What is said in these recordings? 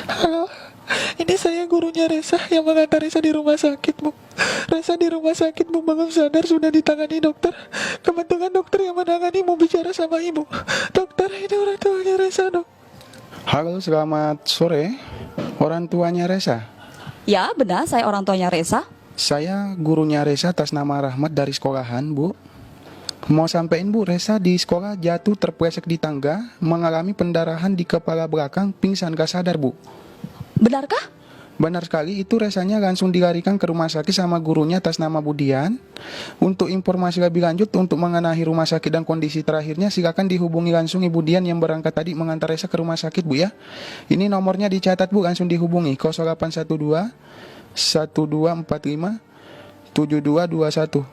Halo, ini saya gurunya Resa yang mengantar Resa di rumah sakit, Bu. Resa di rumah sakit, Bu, belum sadar, sudah ditangani dokter. Kebetulan dokter yang menangani mau bicara sama Ibu. Dokter, ini orang tuanya Resa, Dok. Halo, selamat sore. Orang tuanya Resa. Ya, benar, saya orang tuanya Resa. Saya gurunya Resa atas nama Rahmat dari sekolahan, Bu. Mau sampein, Bu, Resa di sekolah jatuh terpleset di tangga, mengalami pendarahan di kepala belakang, pingsan gak sadar, Bu. Benarkah? Benar sekali, itu Resanya langsung dilarikan ke rumah sakit sama gurunya atas nama Budian. Untuk informasi lebih lanjut untuk mengenai rumah sakit dan kondisi terakhirnya, silakan dihubungi langsung Ibu Dian yang berangkat tadi mengantar Resa ke rumah sakit, Bu, ya. Ini nomornya dicatat, Bu, langsung dihubungi 0812 1245 7221.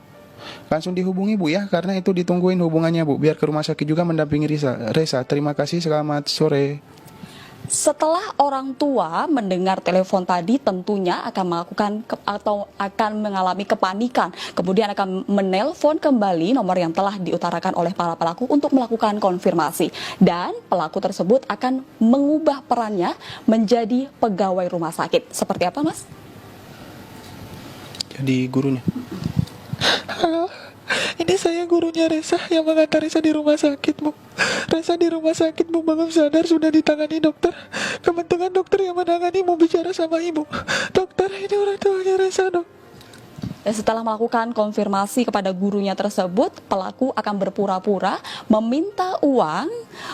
Langsung dihubungi, Bu, ya, karena itu ditungguin hubungannya, Bu, biar ke rumah sakit juga mendampingi Resa. Terima kasih, selamat sore. Setelah orang tua mendengar telepon tadi tentunya akan melakukan atau akan mengalami kepanikan. Kemudian akan menelpon kembali nomor yang telah diutarakan oleh para pelaku untuk melakukan konfirmasi. Dan pelaku tersebut akan mengubah perannya menjadi pegawai rumah sakit. Seperti apa, Mas? Jadi gurunya. Halo, ini saya gurunya Resa yang mengantar Resa di rumah sakit, Bu. Resa di rumah sakit, Bu, belum sadar, sudah ditangani dokter. Kebetulan dokter yang menangani mau bicara sama Ibu. Dokter, ini orang tuanya Resa, Dok. Dan setelah melakukan konfirmasi kepada gurunya tersebut, pelaku akan berpura-pura meminta uang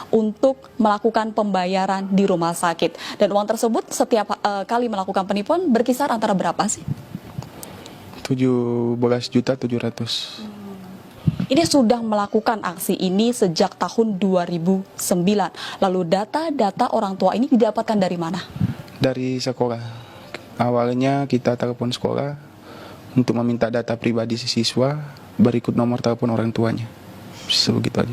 untuk melakukan pembayaran di rumah sakit. Dan uang tersebut setiap kali melakukan penipuan berkisar antara berapa sih? 17.700.000. Ini sudah melakukan aksi ini sejak tahun 2009. Lalu data-data orang tua ini didapatkan dari mana? Dari sekolah. Awalnya kita telepon sekolah untuk meminta data pribadi si siswa, berikut nomor telepon orang tuanya. Begitu aja.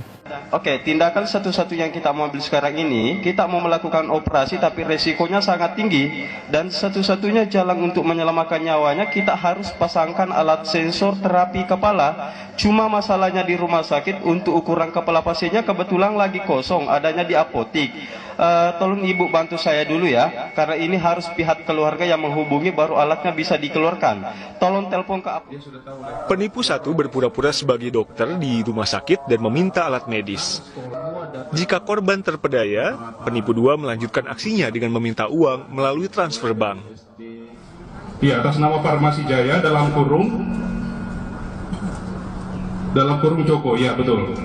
Oke, tindakan satu-satunya yang kita mau ambil sekarang ini, kita mau melakukan operasi tapi resikonya sangat tinggi. Dan satu-satunya jalan untuk menyelamatkan nyawanya, kita harus pasangkan alat sensor terapi kepala. Cuma masalahnya di rumah sakit, untuk ukuran kepala pasiennya kebetulan lagi kosong, adanya di apotik. Tolong Ibu bantu saya dulu ya, karena ini harus pihak keluarga yang menghubungi baru alatnya bisa dikeluarkan. Tolong telepon ke apotik. Penipu satu berpura-pura sebagai dokter di rumah sakit dan meminta alat medis. Jika korban terpedaya, penipu dua melanjutkan aksinya dengan meminta uang melalui transfer bank. Iya, atas nama Farmasi Jaya dalam kurung Joko, ya betul.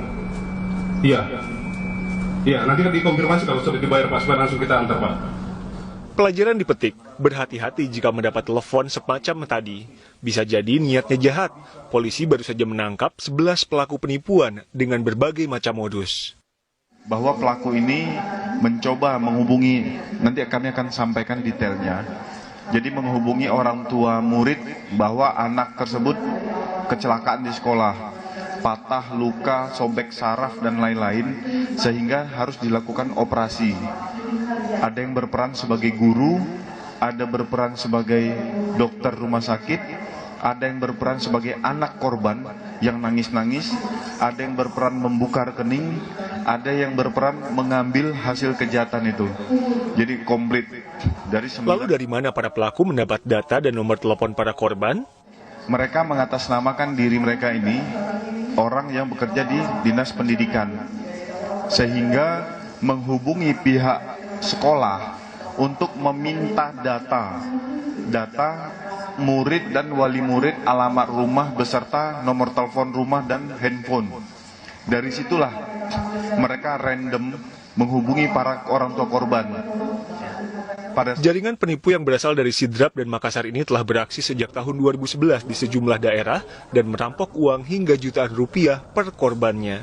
Iya. Iya, nanti kan dikonfirmasi kalau sudah dibayar Pak, supaya langsung kita antar, Pak. Pelajaran dipetik, berhati-hati jika mendapat telepon semacam tadi. Bisa jadi niatnya jahat. Polisi baru saja menangkap 11 pelaku penipuan dengan berbagai macam modus. Bahwa pelaku ini mencoba menghubungi, nanti kami akan sampaikan detailnya. Jadi menghubungi orang tua murid bahwa anak tersebut kecelakaan di sekolah, patah, luka, sobek saraf, dan lain-lain, sehingga harus dilakukan operasi. Ada yang berperan sebagai guru, ada berperan sebagai dokter rumah sakit, ada yang berperan sebagai anak korban yang nangis-nangis, ada yang berperan membuka rekening, ada yang berperan mengambil hasil kejahatan itu. Jadi komplit. Lalu dari mana para pelaku mendapat data dan nomor telepon para korban? Mereka mengatasnamakan diri mereka ini orang yang bekerja di Dinas Pendidikan, sehingga menghubungi pihak sekolah untuk meminta data murid dan wali murid, alamat rumah beserta nomor telepon rumah dan handphone. Dari situlah mereka random menghubungi para orang tua korban. Jaringan penipu yang berasal dari Sidrap dan Makassar ini telah beraksi sejak tahun 2011 di sejumlah daerah dan merampok uang hingga jutaan rupiah per korbannya.